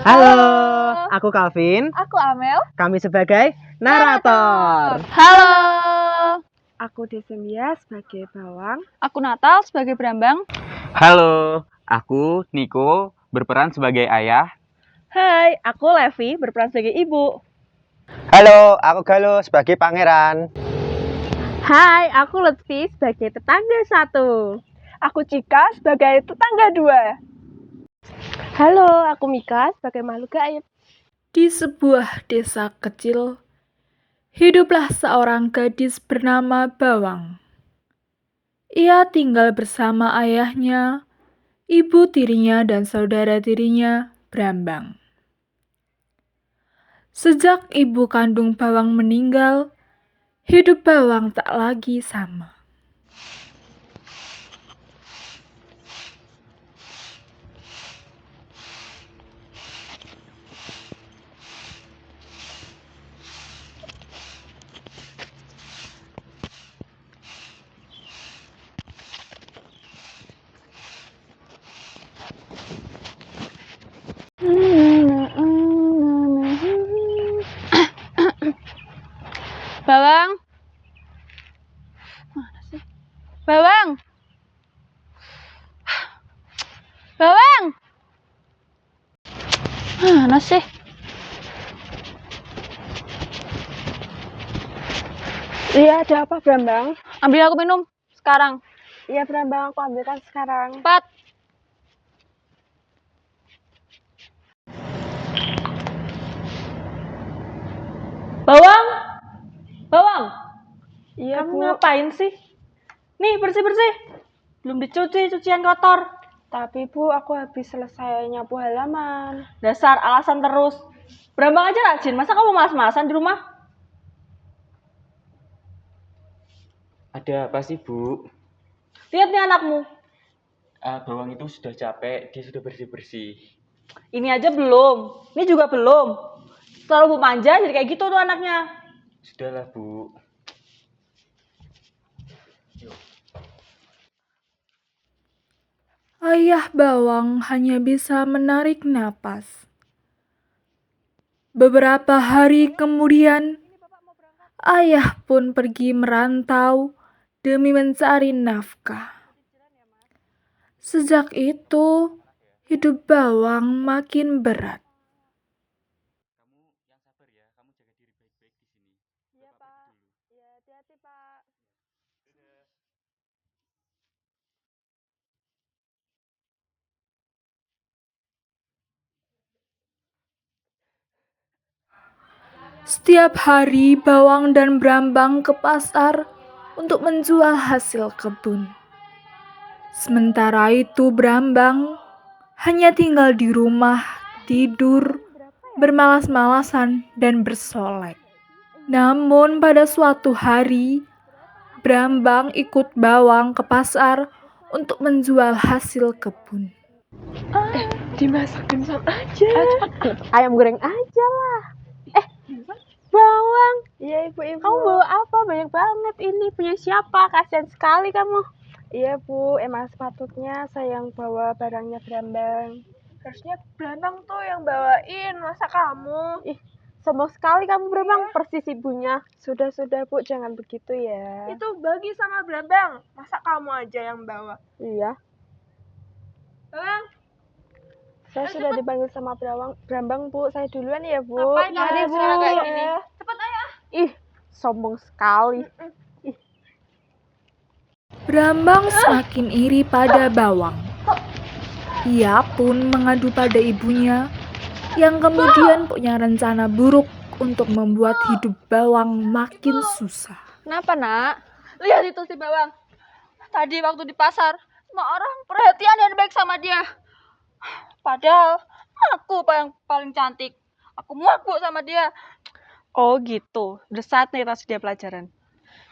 Halo, aku Calvin. Aku Amel. Kami sebagai narator. Halo. Aku Desemia sebagai bawang. Aku Natal sebagai Brambang. Halo, aku Niko berperan sebagai ayah. Hai, aku Levi berperan sebagai ibu. Halo, aku Galuh sebagai pangeran. Hai, aku Lutfi sebagai tetangga 1. Aku Cika sebagai tetangga 2. Halo, aku Mika sebagai makhluk gaib. Di sebuah desa kecil, hiduplah seorang gadis bernama Bawang. Ia tinggal bersama ayahnya, ibu tirinya, dan saudara tirinya, Brambang. Sejak ibu kandung Bawang meninggal, hidup Bawang tak lagi sama. Bawang. Mana sih? Bawang. Bawang. Mana sih? Iya, ada apa Brambang? Ambil aku minum sekarang. Iya Brambang, aku ambilkan sekarang. Cepat. Bawang, Bawang, Iya kamu Bu. ngapain sih? Nih bersih-bersih, belum dicuci, cucian kotor. Tapi Bu, aku habis selesai nyapu halaman. Dasar alasan terus. Brambang aja rajin, masa kamu malas-malasan di rumah? Ada apa sih, Bu? Lihat nih anakmu, Bawang itu sudah capek, dia sudah bersih-bersih. ini aja belum, ini juga belum. Selalu Bu manja, jadi kayak gitu tuh anaknya. Sudahlah, Bu. Ayah Bawang hanya bisa menarik napas. Beberapa hari kemudian, ayah pun pergi merantau demi mencari nafkah. Sejak itu, hidup Bawang makin berat. Kamu yang sabar ya, kamu jaga diri baik-baik di sini. Iya Pak, ya hati-hati Pak. Setiap hari Bawang dan Brambang ke pasar untuk menjual hasil kebun. Sementara itu Brambang hanya tinggal di rumah, tidur, bermalas-malasan dan bersolek. Namun pada suatu hari, Brambang ikut Bawang ke pasar untuk menjual hasil kebun. Dimasak dimsum aja. Ayam goreng aja lah. Bawang. Iya ibu. Kamu bawa apa? Banyak banget ini. Punya siapa? Kasihan sekali kamu. Iya Bu, emang sepatutnya saya yang bawa barangnya Brambang. Harusnya Brambang tuh yang bawain, masa kamu? Ih, sombong sekali kamu Brambang, persis ibunya. Sudah Bu, jangan begitu ya. Itu bagi sama Brambang, masa kamu aja yang bawa? Iya. Bawang. Saya sudah dipanggil sama Brambang, Bu. Saya duluan ya, Bu. Ngapain Iya, kamu Bu. sekarang kayak gini? Cepet ayo. Ih, sombong sekali. Brambang semakin iri pada Bawang. Ia pun mengadu pada ibunya yang kemudian punya rencana buruk untuk membuat hidup Bawang makin susah. Kenapa, Nak? Lihat itu si Bawang. Tadi waktu di pasar, semua orang perhatian dan baik sama dia. Padahal aku yang paling cantik. Aku muak Bu sama dia. Oh gitu, udah saatnya kita sedia pelajaran.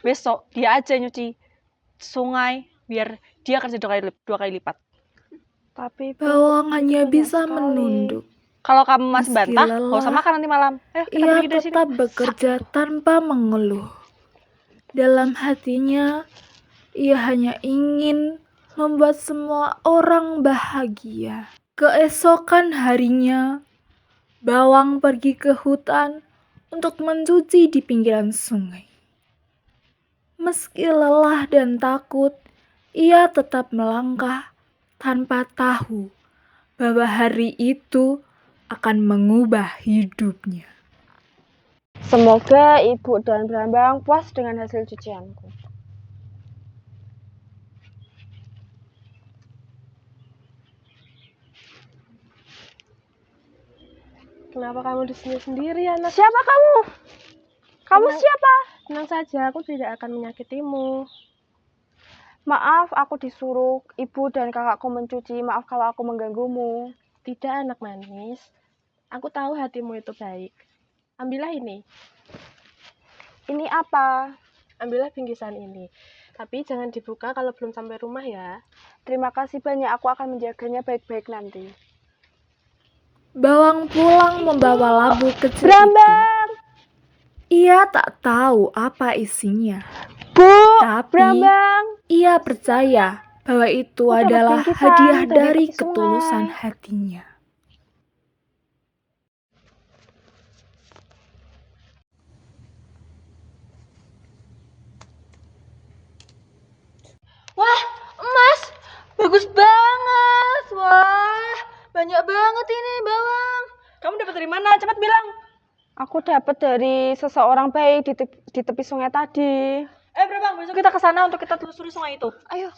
Besok dia aja nyuci sungai, biar dia kerja dua kali lipat. Tapi Bu, Bawang hanya banyak bisa sekali. menunduk. Kalau kamu masih Meski bantah, gak usah lelah, makan nanti malam. Kita Ia pergi dari sini. tetap bekerja tanpa mengeluh. Dalam hatinya, ia hanya ingin membuat semua orang bahagia. Keesokan harinya, Bawang pergi ke hutan untuk mencuci di pinggiran sungai. Meski lelah dan takut, ia tetap melangkah tanpa tahu bahwa hari itu akan mengubah hidupnya. Semoga Ibu dan Brambang puas dengan hasil cucianku. Kenapa kamu di sini sendiri, anak? Siapa kamu? Kamu Tenang. siapa? Tenang saja, aku tidak akan menyakitimu. Maaf, aku disuruh ibu dan kakakku mencuci. Maaf kalau aku mengganggumu. Tidak, anak manis. Aku tahu hatimu itu baik. Ambillah ini. Ini apa? Ambillah bingkisan ini. Tapi jangan dibuka kalau belum sampai rumah ya. Terima kasih banyak, aku akan menjaganya baik-baik nanti. Bawang pulang membawa labu kecil itu. Brambang! Ia tak tahu apa isinya, Bu! tapi Brambang! ia percaya bahwa itu Aku dapat adalah bingkisan hadiah dari dari tepi ketulusan sungai. hatinya. Wah, emas. Bagus banget. Wah, banyak banget ini bawang. Kamu dapat dari mana? Cepat bilang. Aku dapat dari seseorang baik di tepi sungai tadi. Brambang, besok kita ke sana untuk kita telusuri sungai itu. Ayo.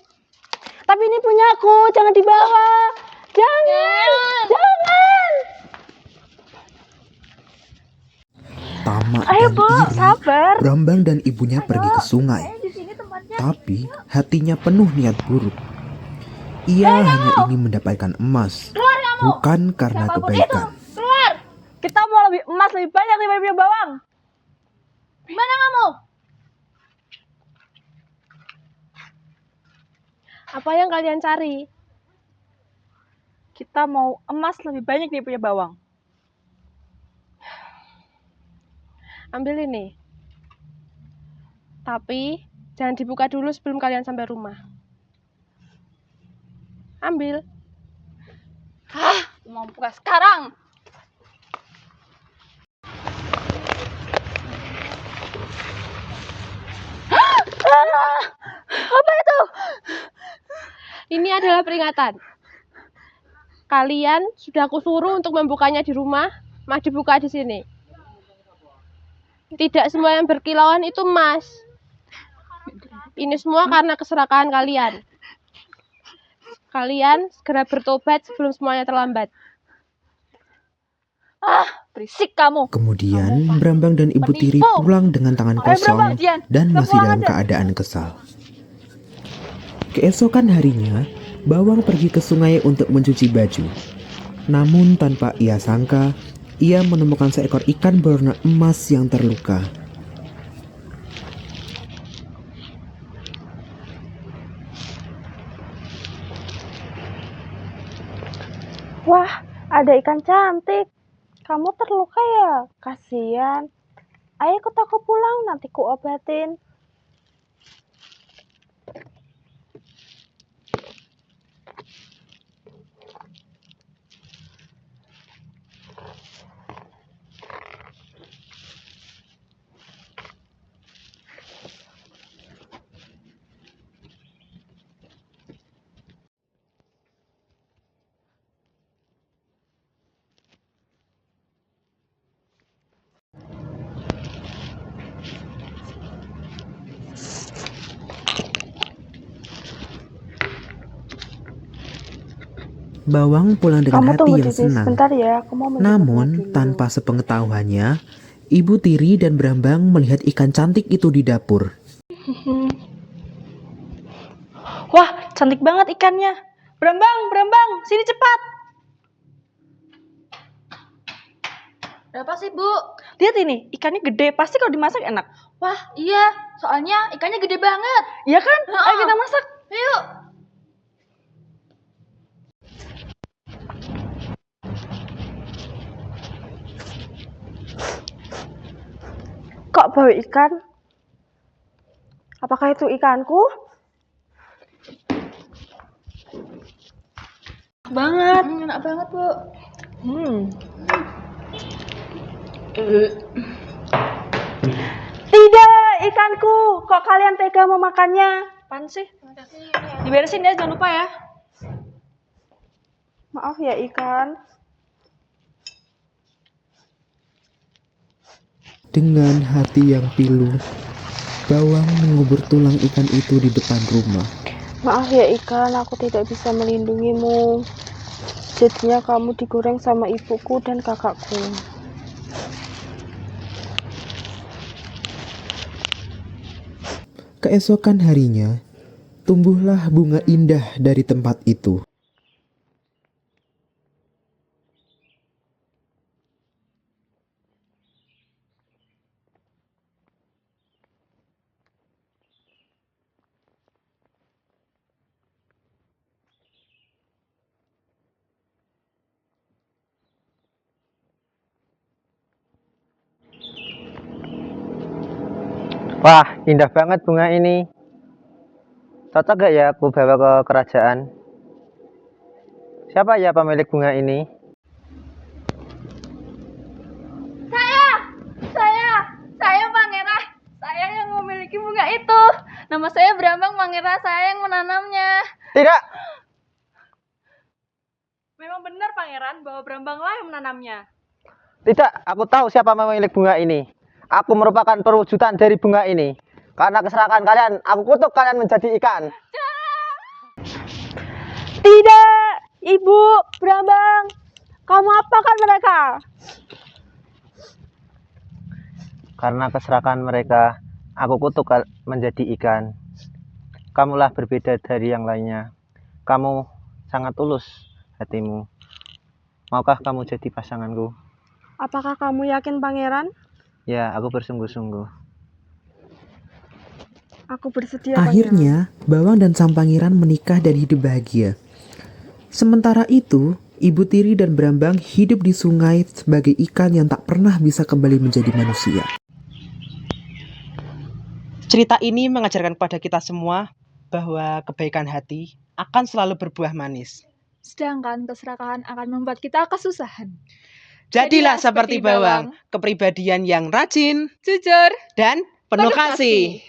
Tapi ini punyaku, jangan dibawa. Jangan! Jangan! Tamak Ayo, dan Bu, iri, sabar. Brambang dan ibunya pergi ke sungai. Tapi hatinya penuh niat buruk. Ia hanya ingin mendapatkan emas, bukan karena kebaikan. Kita mau lebih emas lebih banyak daripada bawang. Mana kamu? Apa yang kalian cari? Kita mau emas lebih banyak daripada bawang. Ambil ini. Tapi jangan dibuka dulu sebelum kalian sampai rumah. Ambil. Mau buka sekarang. Apa itu? Ini adalah peringatan. Kalian sudah aku suruh untuk membukanya di rumah, mah dibuka di sini. Tidak semua yang berkilauan itu emas. Ini semua karena keserakahan kalian. Kalian segera bertobat sebelum semuanya terlambat. Berisik kamu. Kemudian Brambang dan Ibu Tiri pulang dengan tangan kosong dan masih dalam keadaan kesal. Keesokan harinya, Bawang pergi ke sungai untuk mencuci baju. Namun tanpa ia sangka, ia menemukan seekor ikan berwarna emas yang terluka. Wah, ada ikan cantik. Kamu terluka ya? Kasihan. Ayo ikut aku pulang, nanti ku obatin. Bawang pulang dengan Kamu hati tunggu yang di sini senang. sebentar ya, aku mau menjemputmu Namun, dulu. tanpa sepengetahuannya, Ibu Tiri dan Brambang melihat ikan cantik itu di dapur. Wah, cantik banget ikannya. Brambang, sini cepat. Berapa sih, Bu? Lihat ini, ikannya gede. Pasti kalau dimasak enak. Wah, iya. Soalnya ikannya gede banget. Iya kan? Ayo kita masak. Yuk. Kok bau ikan? Apakah itu ikanku? Banget. Enak banget, Bu. Tidak, ikanku. Kok kalian tega mau makannya? Apaan sih? Diberesin ya, jangan lupa ya. Maaf ya, ikan. Dengan hati yang pilu, Bawang mengubur tulang ikan itu di depan rumah. Maaf ya ikan, aku tidak bisa melindungimu. Jadinya kamu digoreng sama ibuku dan kakakku. Keesokan harinya, tumbuhlah bunga indah dari tempat itu. Wah, indah banget bunga ini. Cocok gak ya aku bawa ke kerajaan? Siapa ya pemilik bunga ini? Saya pangeran. Saya yang memiliki bunga itu. Nama saya Brambang Pangeran, saya yang menanamnya. Tidak, Memang benar pangeran bahwa Brambanglah yang menanamnya. tidak, aku tahu siapa pemilik bunga ini. Aku merupakan perwujudan dari bunga ini. Karena keserakan kalian, aku kutuk kalian menjadi ikan. Tidak, Ibu Brambang. Kamu apakan mereka? Karena keserakan mereka, aku kutuk menjadi ikan. Kamulah berbeda dari yang lainnya. Kamu sangat tulus hatimu. Maukah kamu jadi pasanganku? Apakah kamu yakin pangeran? Ya, aku bersungguh-sungguh. Aku bersedia pangeran. Akhirnya, Bawang dan sang pangeran menikah dan hidup bahagia. Sementara itu, Ibu Tiri dan Brambang hidup di sungai sebagai ikan yang tak pernah bisa kembali menjadi manusia. Cerita ini mengajarkan kepada kita semua bahwa kebaikan hati akan selalu berbuah manis. Sedangkan keserakahan akan membuat kita kesusahan. Jadilah seperti Bawang, kepribadian yang rajin Jujur dan penuh kasih.